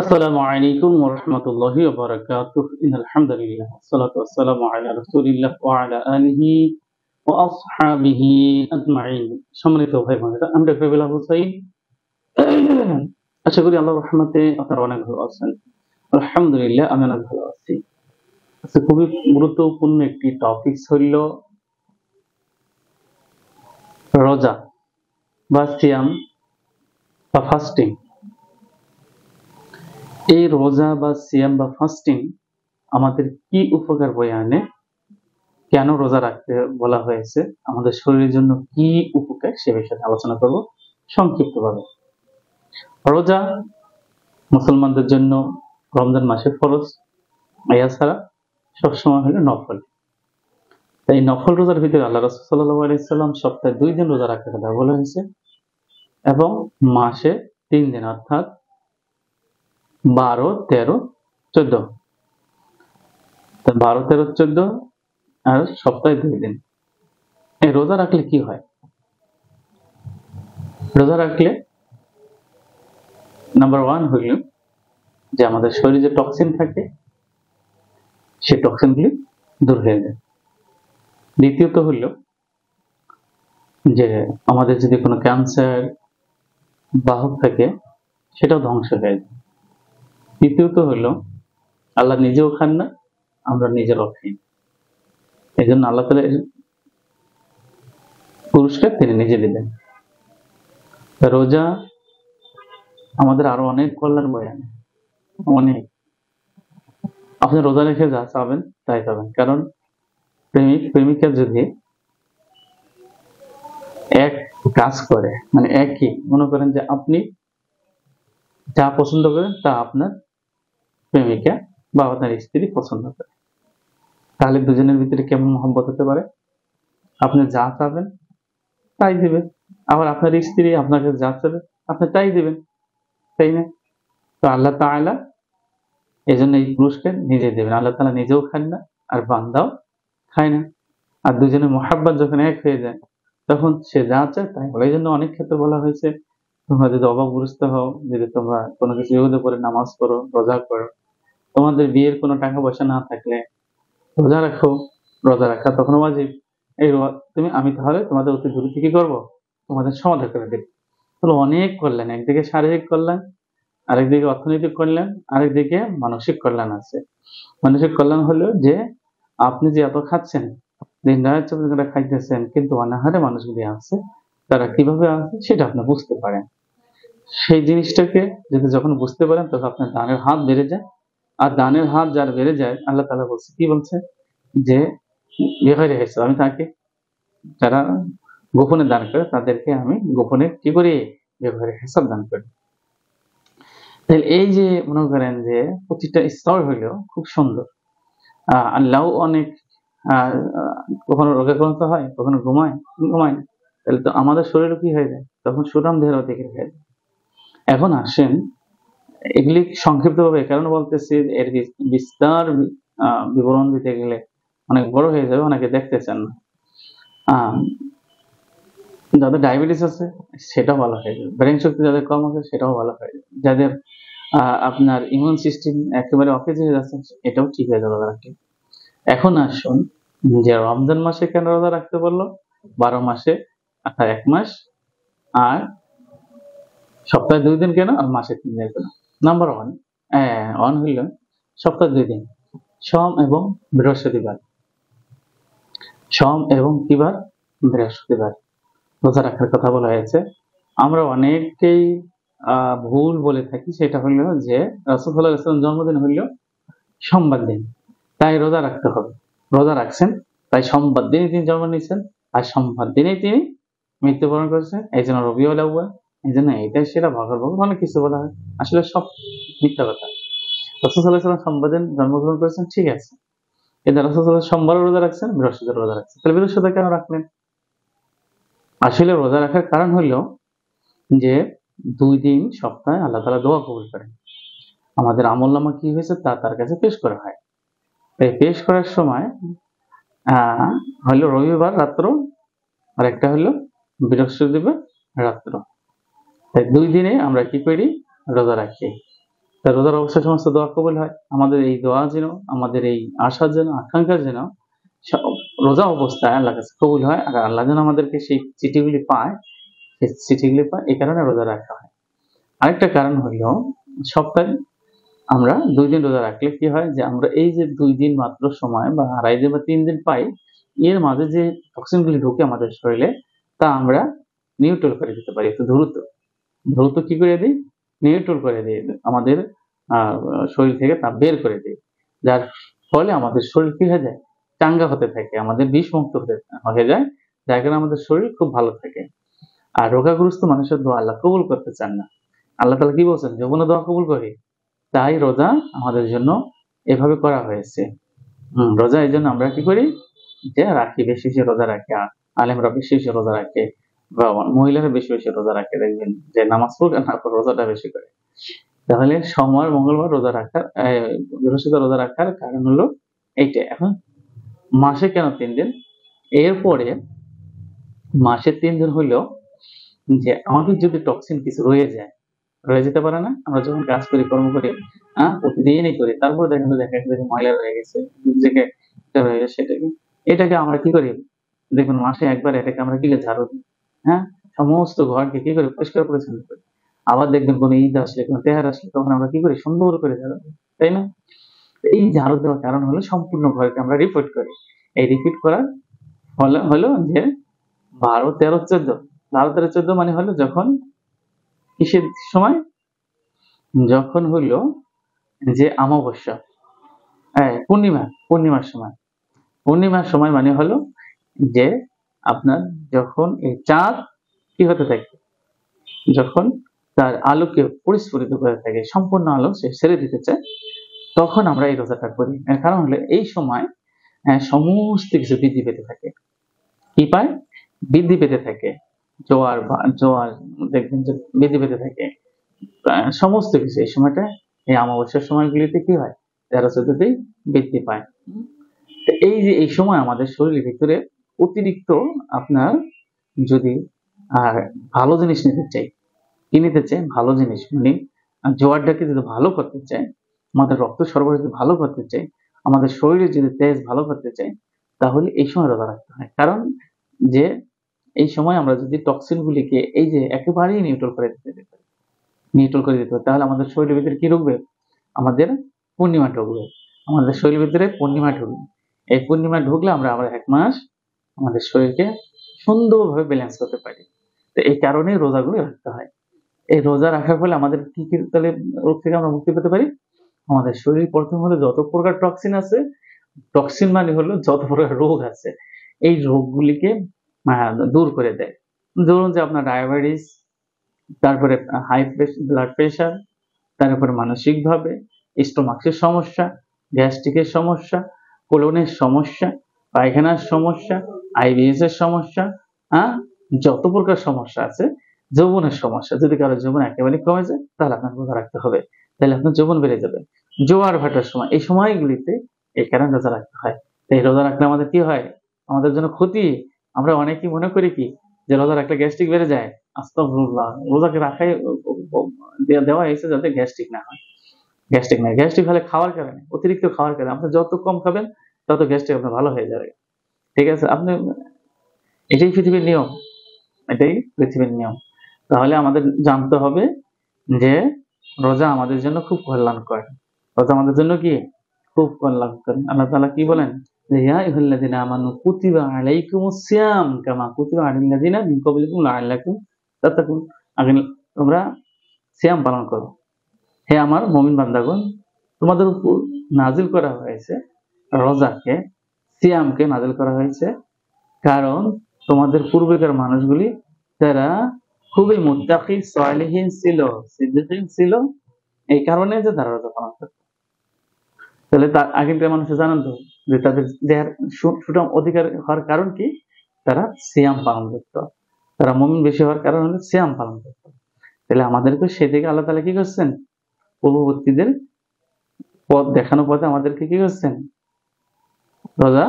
আসসালামু আলাইকুম ওয়া রাহমাতুল্লাহি ওয়া বারাকাতুহু ইন্নাল হামদুলিল্লাহ ওয়াসসালাতু ওয়াসসালামু আলা রাসূলিল্লাহ ওয়া আলা আলিহি ওয়া আসহাবিহি আজমাইন। সম্মানিত ভাই বোনেরা, আমি ডক্টর বিলাল হোসাইন। আশা করি আল্লাহর রহমতে আপনারা অনেক ভালো আছেন। আলহামদুলিল্লাহ, আমি অনেক ভালো আছি। আজকে খুবই গুরুত্বপূর্ণ একটি টপিক হইল রোজা বা সিয়াম বা ফাস্টিং। এই রোজা বা সিয়াম বা ফাস্টিং আমাদের কি উপকার বয়ে আনে, কেন রোজা রাখতে বলা হয়েছে, আমাদের শরীরের জন্য কি উপকার, সে বিষয়ে আলোচনা করব সংক্ষিপ্তভাবে। রোজা মুসলমানদের জন্য রমজান মাসে ফরজ, আয়া ছাড়া সবসময় হলো নফল। তাই নফল রোজার ভিতরে আল্লাহ রাসূল সাল্লাল্লাহু আলাইহি সাল্লাম সপ্তাহে 2 দিন রোজা রাখার কথা বলা হয়েছে এবং মাসে 3 দিন, অর্থাৎ 12, 13, 14। 12, 13, 14 আর সপ্তাহে 2 দিন। এই রোজা রাখলে কি হয়? রোজা রাখলে নাম্বার 1 হইল যে আমাদের শরীরে যে টক্সিন থাকে সেই টক্সিনগুলি দূর হয়ে যায়। দ্বিতীয়ত হইল যে আমাদের যদি কোনো ক্যান্সার বাহক থাকে সেটাও ধ্বংস হয়ে যায়। তৃতীয়ত হইল আল্লাহ নিজেও খান না, আমরা নিজেরাও খাই না। এই জন্য আল্লাহ তাআলা পুরস্কার তিনি নিজে দিবেন। রোজা আমাদের আরো অনেক কল্যাণ বয়ে আনে, অনেক। আপনি রোজা রেখে যা চাবেন তাই পাবেন। কারণ প্রেমিক প্রেমিকা যদি এক কাজ করে, মানে একই, মনে করেন যে আপনি যা পছন্দ করেন তা আপনার প্রেমিকা বা আপনার স্ত্রী পছন্দ করে, তাহলে দুজনের ভিতরে কেমন মহব্বত হতে পারে? আপনি যা চাবেন তাই দিবেন, আবার আপনার স্ত্রী আপনাকে যা চাবে আপনি তাই দিবেন, তাই না? তো আল্লাহ তাআলা এই জন্য এই পুরস্কার নিজে দেবেন। আল্লাহ তাআলা নিজেও খান না আর বান্দাও খায় না। আর দুজনের মহাব্বত যখন এক হয়ে যায় তখন সে যা চায় তাই বলে। এই জন্য অনেক ক্ষেত্রে বলা হয়েছে, তোমরা যদি অভাবগ্রস্ত হও, যদি তোমরা কোনো কিছু ইহুদে করে নামাজ পড়ো, রোজা করো, তোমাদের বিয়ের কোনো টাকা পয়সা না থাকলে রোজা রাখো। রোজা রাখা তখন ওয়াজিব। আমি তাহলে তোমাদের অতি দ্রুত কি করবো? তোমাদের সমাধান করে দেব। তাহলে অনেক কল্যাণ, একদিকে শারীরিক কল্যাণ, আরেকদিকে অর্থনৈতিক কল্যাণ, আরেকদিকে মানসিক কল্যাণ আছে। মানসিক কল্যাণ হলো যে আপনি যে এত খাচ্ছেন, দিন রাত 24 ঘন্টা খাইতেছেন, কিন্তু অনাহারে মানুষগুলি আছে, তারা কিভাবে আছে সেটা আপনি বুঝতে পারেন। সেই জিনিসটাকে যদি যখন বুঝতে পারেন তখন আপনার দানের হাত বেড়ে যায়। আর দানের হাত যার বেড়ে যায়, আল্লাহ তাআলা বলছে, কি বলছে? যে বেঘরে হিসাব, আমি তাকে, যারা গোপনে দান করে তাদেরকে আমি গোপনে কি করি? বেঘরে হিসাব দান করি। তাহলে এই যে মনে করেন যে প্রতিটা স্তর হইলো খুব সুন্দর। আল্লাহ অনেক কখনো রোগাক্রান্ত হয়, কখনো ঘুমায় না। তাহলে তো আমাদের শরীরে কি হয়ে যায়? তখন সুঠাম দেহের অধিকারী হয়ে যায়। এখন আসেন, এগুলি সংক্ষিপ্তভাবে কেন বলতেছি, এর বিস্তার বিবরণ দিতে গেলে অনেক বড় হয়ে যাবে, অনেকে দেখতে চান না। যাদের ডায়াবেটিস আছে সেটাও ভালো হয়ে যাবে, ব্রেন শক্তি যাদের কম আছে সেটাও ভালো হয়ে যাবে, যাদের আপনার ইমিউন সিস্টেম একেবারে অকেজ হয়ে যাচ্ছে এটাও ঠিক হয়ে যাবে রাখলে। এখন আসুন, যে রমজান মাসে কেন রোজা রাখতে বললো? 12 মাসে, অর্থাৎ 1 মাস, আর সপ্তাহে 2 দিন কেন, আর মাসে 3 দিন কেন? নাম্বার ওয়ান হইল সপ্তাহে 2 দিন, সোম এবং বৃহস্পতিবার। সোম এবং কিবার? বৃহস্পতিবার রোজা রাখার কথা বলা হয়েছে। আমরা অনেকেই ভুল বলে থাকি, সেটা হইল যে রাসূল সাল্লাল্লাহু আলাইহি ওয়াসাল্লাম জন্মদিন হইল সোমবার দিন, তাই রোজা রাখতে হবে। রোজা রাখছেন তাই সোমবার দিনই তিনি জন্ম নিয়েছেন, আর সোমবার দিনেই তিনি মৃত্যুবরণ করেছেন, এই জন্য রবিউল আউয়াল, এই জন্য এইটাই সেরা, ভাগর অনেক কিছু বলা হয়, আসলে সব মিথ্যা কথা। রাসূল সাল্লাল্লাহু আলাইহি ওয়াসাল্লাম সোমবার দিন জন্মগ্রহণ করেছেন, ঠিক আছে, কিন্তু রাসূল সাল্লাল্লাহু আলাইহি ওয়াসাল্লাম সোমবার রোজা রাখছেন, বৃহস্পতিবার রোজা রাখছেন, তাহলে বৃহস্পতিবার কেন রাখলেন? আসলে রোজা রাখার কারণ হইল যে 2 দিন সপ্তাহে আল্লাহ তাআলা দোয়া কবুল করেন। আমাদের আমলনামা কি হয়েছে তা তার কাছে পেশ করা হয়। তাই পেশ করার সময় হলো রবিবার রাত্র, আর একটা হলো বৃহস্পতিবার রাত্র। তাই 2 দিনে আমরা কি করি? রোজা রাখি। তা রোজার অবস্থায় সমস্ত দোয়া কবুল হয়। আমাদের এই দোয়া যেন, আমাদের এই আশা যেন, আকাঙ্ক্ষা যেন রোজা অবস্থায় আল্লাহর কাছে কবুল হয়, আর আল্লাহ যেন আমাদেরকে সেই চিঠিগুলি পায়, সেই চিঠিগুলি পায়, এই কারণে রোজা রাখা হয়। আরেকটা কারণ হলো, সপ্তাহে আমরা 2 দিন রোজা রাখলে কি হয়, যে আমরা এই যে 2 দিন মাত্র সময় বা 2.5 দিন বা 3 দিন পাই, এর মাঝে যে টক্সিনগুলি ঢোকে আমাদের শরীরে, তা আমরা নিউট্রাল করে দিতে পারি একটু দ্রুত। দ্রুত কি করে দিই? নিউট্রাল করে দিই। আমাদের শরীর থেকে তা বের করে দিই। যার ফলে আমাদের শরীর কি হয়ে যায়? চাঙ্গা হতে থাকে, আমাদের বিষমুক্ত হয়ে যায়, যার কারণে আমাদের শরীর খুব ভালো থাকে। আর রোগাগ্রস্ত মানুষের দোয়া আল্লাহ কবুল করতে চান না। আল্লাহ তাআলা কি বলছেন? যৌবনে দোয়া কবুল করি। তাই রোজা আমাদের জন্য এভাবে করা হয়েছে। রোজা এই জন্য আমরা কি করি? যে রাখি, বেশি বেশি রোজা রাখি। আলেমরা বেশি বেশি রোজা রাখে, বা মহিলারা বেশি বেশি রোজা রাখে, দেখবেন যে নামাজ পড়ে না পড়ে রোজাটা বেশি করে। তাহলে সোমবার মঙ্গলবার রোজা রাখার, বৃহস্পতিবার রোজা রাখার কারণ হলো এইটা। এখন মাসে কেন 3 দিন? এরপরে মাসে 3 দিন হইলো যে আমাদের যদি টক্সিন কিছু রয়ে যেতে পারে না? আমরা যখন কাজ করি, কর্ম করি, প্রতিদিনই করি। তারপরে দেখা গেছে যে ময়লা রয়ে গেছে, নিজেকে এটা রয়ে গেছে, এটাকে আমরা কি করি? দেখবেন মাসে একবার এটাকে আমরা কি ঝাড়ু দিই, হ্যাঁ? সমস্ত ঘরকে কি করি? পরিষ্কার পরিচ্ছন্ন করি। আবার দেখবেন কোনো ঈদ আসলে, কোনো তেহার আসলে, তখন আমরা কি করি? সুন্দর করে ঝাড়ু দিই, তাই না? এই ঝাড়ু দেওয়ার কারণ হলো সম্পূর্ণ ঘরকে আমরা রিপিট করি। এই রিপিট করার ফলে হলো যে 12, 13, 14, 12, 13, 14 মানে হলো যখন কিসের সময়? যখন হইলো যে অমাবস্যা, পূর্ণিমার সময়। পূর্ণিমার সময় মানে হলো যে আপনার যখন এই চাঁদ কি হতে থাকে? যখন তার আলোকে পরিস্ফুটিত করে থাকে, সম্পূর্ণ আলো সে ছেড়ে দিতে চায়, তখন আমরা এই রোজাটা করি। এর কারণ হলো এই সময় সমস্ত কিছু বৃদ্ধি পেতে থাকে। কি পায়? বৃদ্ধি পেতে থাকে। জোয়ার দেখবেন যে বৃদ্ধি পেতে থাকে। সমস্ত কিছু এই সময়টা, এই অমাবস্যার সময়গুলিতে কি হয়? 13-14তেই বৃদ্ধি পায়। তো এই যে এই সময় আমাদের শরীরের ভিতরে অতিরিক্ত আপনার যদি ভালো জিনিস নিতে চাই, কি নিতে চাই? ভালো জিনিস, মানে জোয়ারটাকে যদি ভালো করতে চাই, আমাদের রক্ত সরবরাহ যদি ভালো করতে চাই, আমাদের শরীরে যদি তেজ ভালো করতে চাই, তাহলে এই সময় রোজা রাখতে হয়। কারণ যে এই সময় আমরা যদি টক্সিন গুলিকে এই যে একেবারেই নিউট্রাল করে দিতে পারি, তাহলে আমাদের শরীরের ভিতরে কি ঢুকবে? আমাদের পূর্ণিমা ঢুকবে। আমাদের শরীরের ভিতরে পূর্ণিমা ঢুকবে। এই পূর্ণিমা ঢুকলে আমরা আবার 1 মাস আমাদের শরীরকে সুন্দরভাবে ব্যালেন্স করতে পারি। তো এই কারণেই রোজাগুলো রাখতে হয়। এই রোজা রাখার ফলে আমাদের কি তাহলে রোগ থেকে আমরা মুক্তি পেতে পারি? আমাদের শরীর প্রথম হলো যত প্রকার টক্সিন আছে, টক্সিন মানে হলো যত প্রকার রোগ আছে, এই রোগগুলিকে দূর করে দেয়। ধরুন যে আপনার ডায়াবেটিস, তারপরে হাই ব্লাড প্রেশার, তারপরে মানসিকভাবে স্টোমাকের সমস্যা, গ্যাস্ট্রিকের সমস্যা, কোলনের সমস্যা, পায়খানার সমস্যা, আইবিএস এর সমস্যা, যত প্রকার সমস্যা আছে, যৌবনের সমস্যা, যদি কারো যৌবন একেবারে কমে যায়, তাহলে আপনার রোজা রাখতে হবে, তাহলে আপনার যৌবন বেড়ে যাবে। জোয়ার ভাটার সময়, এই সময়গুলিতে এই কারণে রোজা রাখতে হয়। এই রোজা রাখলে আমাদের কি হয়? আমাদের জন্য ক্ষতি। আমরা অনেকেই মনে করি কি, যে রোজা রাখলে গ্যাস্ট্রিক বেড়ে যায়। আস্তাগফিরুল্লাহ, রোজাকে রাখাই দেওয়া হয়েছে যাতে গ্যাস্ট্রিক না হয়। গ্যাস্ট্রিক হলে খাওয়ার কারণে, অতিরিক্ত খাওয়ার কারণে। আপনি যত কম খাবেন তত গ্যাস্ট্রিক আপনার ভালো হয়ে যাবে, ঠিক আছে? আপনি, এটাই পৃথিবীর নিয়ম, এটাই পৃথিবীর নিয়ম। তাহলে আমাদের জানতে হবে যে রোজা আমাদের জন্য খুব কল্যাণকর। রোজা আমাদের জন্য কি? খুব কল্যাণকর। আল্লাহ তাআলা কি বলেন? যে ইয়া আইয়ুহাল্লাযীনা আমানু কুতিবা আলাইকুমুস সিয়াম কামা কুতিবা আলাল লাযীনা মিন ক্বাবলিকুম লাআল্লাকুম তাত্তাকুন। তোমরা সিয়াম পালন করো। হে আমার মুমিন বান্দাগণ, তোমাদের উপর নাজিল করা হয়েছে রোজাকে, সিয়ামকে নাজিল করা হয়েছে, কারণ তোমাদের পূর্বেকার মানুষগুলি তারা খুবই মুত্তাকি, সালিহিন ছিল, সিদ্দিকিন ছিল, এই কারণে যে তারা রোজা পালন করত। তাহলে তার আগেকার মানুষ জানেন তো যে তাদের দেহের সুঠাম অধিকার হওয়ার কারণ কি? তারা সিয়াম পালন করত। তারা মুমিন বেশি হওয়ার কারণ হলো সিয়াম পালন করত। তাহলে আমাদেরকে সেদিকে আল্লাহ তাআলা কি করছেন? পূর্ববর্তীদের পথ দেখানো পথে আমাদেরকে কি করছেন? রোজা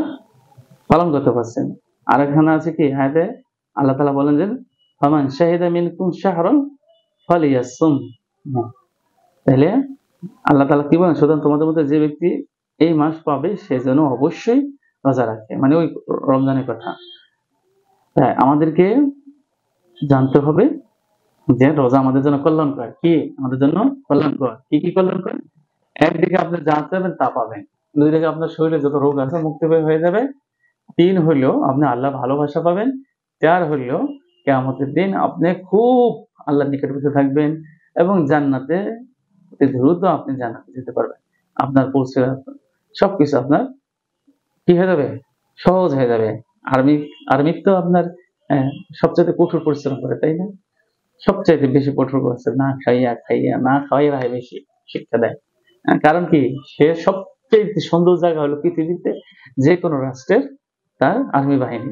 পালন করতে পারছেন। আর এখানে আছে কি আয়াতে আল্লাহ তাআলা বলেন যে ফামান শাহিদা মিনকুম শাহরান ফালিয়াসুম। তাহলে আল্লাহ তাআলা কি বলেন, সুতরাং তোমাদের মধ্যে যে ব্যক্তি এই মাস পাবে সে যেন অবশ্যই রোজা রাখে, মানে ওই রমজানের কথা। হ্যাঁ, আমাদেরকে জানতে হবে যে রোজা আমাদের জন্য কল্যাণকর। কি আমাদের জন্য কল্যাণকর? কি কি কল্যাণকর? একদিকে আপনি যা চাইবেন তা পাবেন, দুই দিকে আপনার শরীরে যত রোগ আছে মুক্তি হয়ে যাবে, তিন হইলো আপনি আল্লাহ ভালোবাসা পাবেন, চার হইলো কিয়ামতের দিন আপনি খুব আল্লাহর নিকটবর্তী থাকবেন এবং জান্নাতে অতি দ্রুত আপনি জান্নাতে যেতে পারবেন। আপনার পৌঁছে সবকিছু আপনার কি হয়ে যাবে, সহজ হয়ে যাবে। আর্মি আর্মি তো আপনার আহ, সবচেয়ে কঠোর পরিশ্রম করে, তাই না? সবচাইতে বেশি কঠোর পরিশ্রম, না খাইয়া খাইয়া না খাওয়াই রাহে বেশি শিক্ষা দেয়। কারণ কি, সে সবচেয়ে সুন্দর জায়গা হলো পৃথিবীতে যে কোনো রাষ্ট্রের তার আর্মি বাহিনী,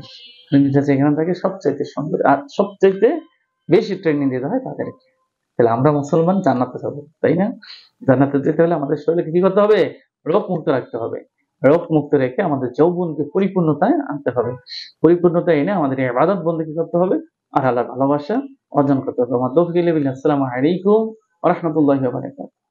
আর্মিটা যেখানে থাকে সবচাইতে সুন্দর আর সবচাইতে বেশি ট্রেনিং দিতে হয় তাদেরকে। তাহলে আমরা মুসলমান জান্নাতে যাবো, তাই না? জান্নাতে যেতে হলে আমাদের শরীরকে কি করতে হবে, রোগ মুক্ত রাখতে হবে। রোগ মুক্ত রেখে আমাদের যৌবনকে পরিপূর্ণতায় আনতে হবে, পরিপূর্ণতা এনে আমাদের ইবাদত বন্দেগী করতে হবে আর আল্লাহর ভালোবাসা অর্জন করতে হবে। আমার তৌফিক ইল্লা বিল্লাহ। আসসালামু আলাইকুম ওয়া রাহমাতুল্লাহি ওয়া বারাকাতুহু।